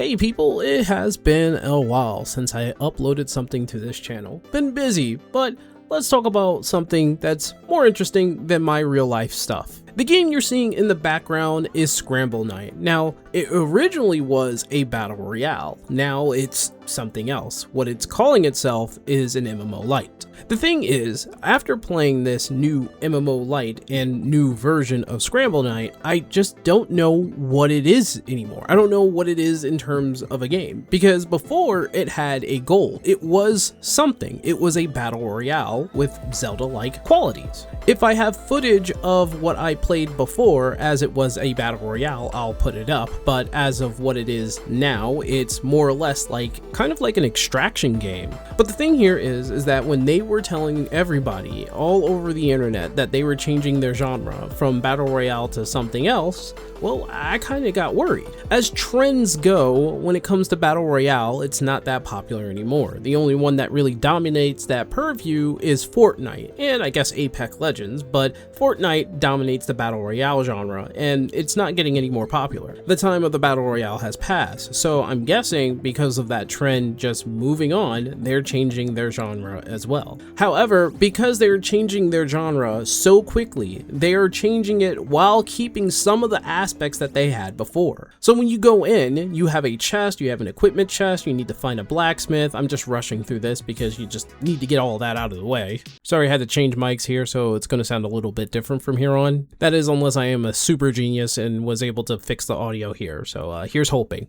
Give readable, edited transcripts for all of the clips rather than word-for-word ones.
Hey people, it has been a while since I uploaded something to this channel. Been busy, but let's talk about something that's more interesting than my real life stuff. The game you're seeing in the background is Scramble Knight. Now, it originally was a battle royale. Now it's something else. What it's calling itself is an MMO Lite. The thing is, after playing this new MMO Lite and new version of Scramble Knight, I just don't know what it is anymore. I don't know what it is in terms of a game, because before it had a goal. It was something. It was a battle royale with Zelda-like qualities. If I have footage of what I played before as it was a battle royale, I'll put it up, but as of what it is now, it's more or less kind of like an extraction game. But the thing here is that when they were telling everybody all over the internet that they were changing their genre from battle royale to something else, well, I kind of got worried. As trends go, when it comes to battle royale, it's not that popular anymore. The only one that really dominates that purview is Fortnite, and I guess Apex Legends, but Fortnite dominates the battle royale genre, and it's not getting any more popular. The time of the battle royale has passed, so I'm guessing because of that trend just moving on, they're changing their genre as well. However, because they're changing their genre so quickly, they are changing it while keeping some of the aspects that they had before. So when you go in, you have a chest, you have an equipment chest, you need to find a blacksmith. I'm just rushing through this because you just need to get all that out of the way. Sorry, I had to change mics here, so it's going to sound a little bit different from here on. That is, unless I am a super genius and was able to fix the audio here. So here's hoping.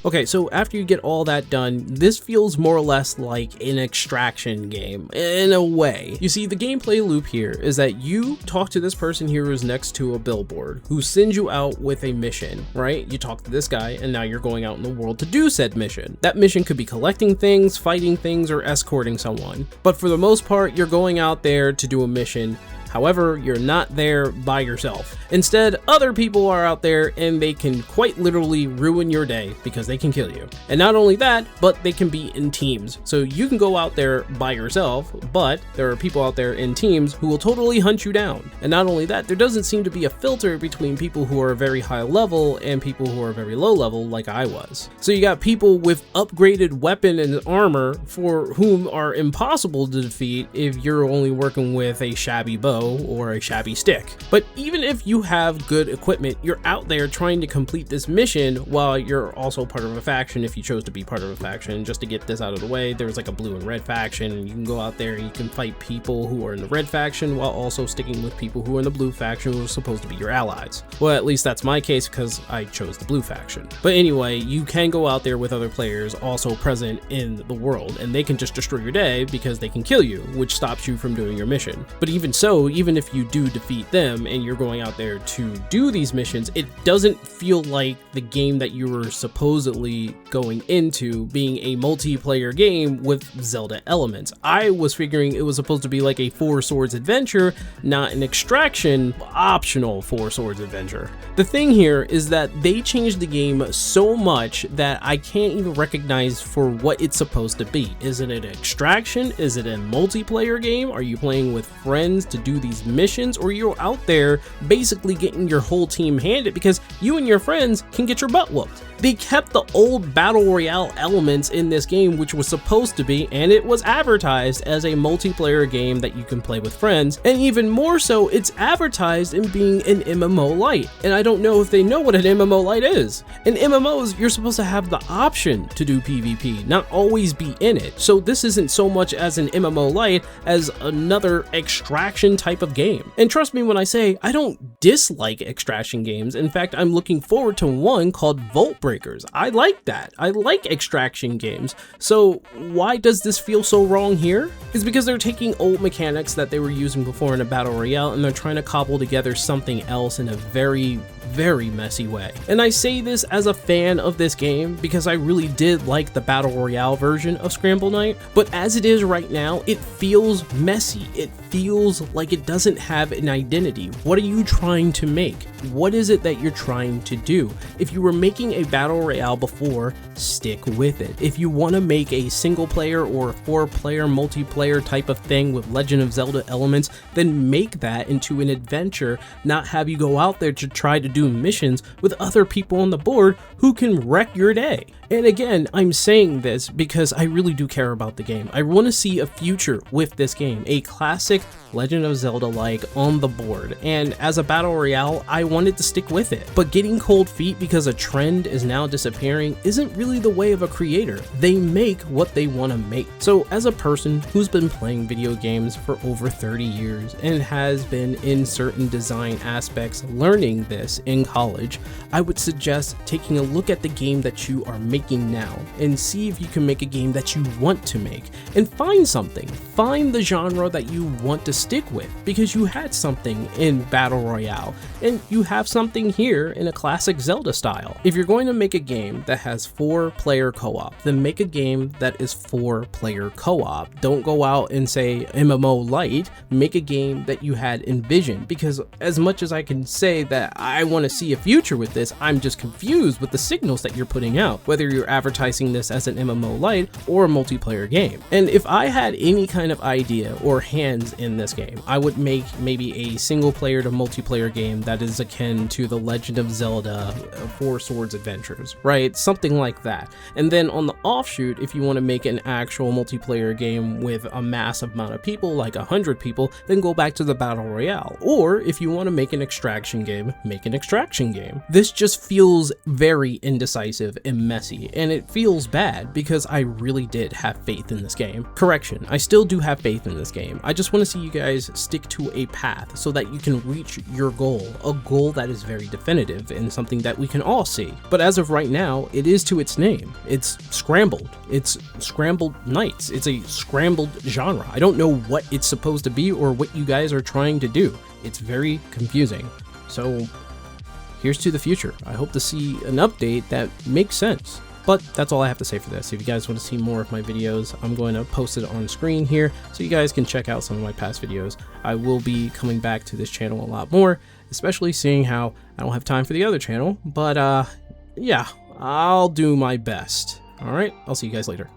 Okay, so after you get all that done, this feels more or less like an extraction game, in a way. You see, the gameplay loop here is that you talk to this person here who's next to a billboard, who sends you out with a mission, right? You talk to this guy, and now you're going out in the world to do said mission. That mission could be collecting things, fighting things, or escorting someone. But for the most part, you're going out there to do a mission. However, you're not there by yourself. Instead, other people are out there and they can quite literally ruin your day because they can kill you. And not only that, but they can be in teams. So you can go out there by yourself, but there are people out there in teams who will totally hunt you down. And not only that, there doesn't seem to be a filter between people who are very high level and people who are very low level like I was. So you got people with upgraded weapon and armor for whom are impossible to defeat if you're only working with a shabby bow or a shabby stick. But even if you have good equipment, you're out there trying to complete this mission while you're also part of a faction if you chose to be part of a faction. Just to get this out of the way, there's like a blue and red faction, and you can go out there and you can fight people who are in the red faction while also sticking with people who are in the blue faction who are supposed to be your allies. Well, at least that's my case because I chose the blue faction. But anyway, you can go out there with other players also present in the world, and they can just destroy your day because they can kill you, which stops you from doing your mission. But even so, even if you do defeat them and you're going out there to do these missions, it doesn't feel like the game that you were supposedly going into being a multiplayer game with Zelda elements. I was figuring it was supposed to be like a Four Swords adventure, not an extraction optional Four Swords adventure. The thing here is that they changed the game so much that I can't even recognize for what it's supposed to be. Is it an extraction? Is it a multiplayer game? Are you playing with friends to do these missions, or you're out there basically getting your whole team handed because you and your friends can get your butt whooped? They kept the old battle royale elements in this game, which was supposed to be, and it was advertised as a multiplayer game that you can play with friends, and even more so, it's advertised in being an MMO Lite, and I don't know if they know what an MMO Lite is. In MMOs, you're supposed to have the option to do PvP, not always be in it, so this isn't so much as an MMO Lite as another extraction type of game. And trust me when I say, I don't dislike extraction games. In fact, I'm looking forward to one called Vault Breakers. I like that. I like extraction games. So why does this feel so wrong here? It's because they're taking old mechanics that they were using before in a battle royale and they're trying to cobble together something else in a very messy way. And I say this as a fan of this game because I really did like the battle royale version of Scramble Knight, but as it is right now, it feels messy. It feels like it doesn't have an identity. What are you trying to make? What is it that you're trying to do? If you were making a battle royale before, stick with it. If you want to make a single player or a 4-player multiplayer type of thing with Legend of Zelda elements, then make that into an adventure, not have you go out there to try to do do missions with other people on the board who can wreck your day. And again, I'm saying this because I really do care about the game. I want to see a future with this game, a classic Legend of Zelda-like on the board, and as a battle royale, I wanted to stick with it. But getting cold feet because a trend is now disappearing isn't really the way of a creator. They make what they want to make. So as a person who's been playing video games for over 30 years and has been in certain design aspects learning this in college, I would suggest taking a look at the game that you are making now and see if you can make a game that you want to make, and find something. Find the genre that you want to stick with, because you had something in Battle Royale and you have something here in a classic Zelda style. If you're going to make a game that has 4-player co-op, then make a game that is 4-player co-op. Don't go out and say MMO light, make a game that you had envisioned, because as much as I can say that I want to see a future with this, I'm just confused with the signals that you're putting out, whether you're advertising this as an MMO light or a multiplayer game. And if I had any kind of idea or hands in this game, I would make maybe a single player to multiplayer game that is akin to the Legend of Zelda Four Swords Adventures, right? Something like that. And then on the offshoot, if you want to make an actual multiplayer game with a massive amount of people, like 100 people, then go back to the Battle Royale. Or if you want to make an extraction game, make an extraction game. This just feels very indecisive and messy, and it feels bad because I really did have faith in this game. Correction, I still do have faith in this game. I just want to see you guys stick to a path so that you can reach your goal, a goal that is very definitive and something that we can all see. But as of right now, it is to its name. It's scrambled. It's Scramble Knights. It's a scrambled genre. I don't know what it's supposed to be or what you guys are trying to do. It's very confusing. So here's to the future. I hope to see an update that makes sense. But that's all I have to say for this. If you guys want to see more of my videos, I'm going to post it on screen here so you guys can check out some of my past videos. I will be coming back to this channel a lot more, especially seeing how I don't have time for the other channel. But yeah, I'll do my best. All right, I'll see you guys later.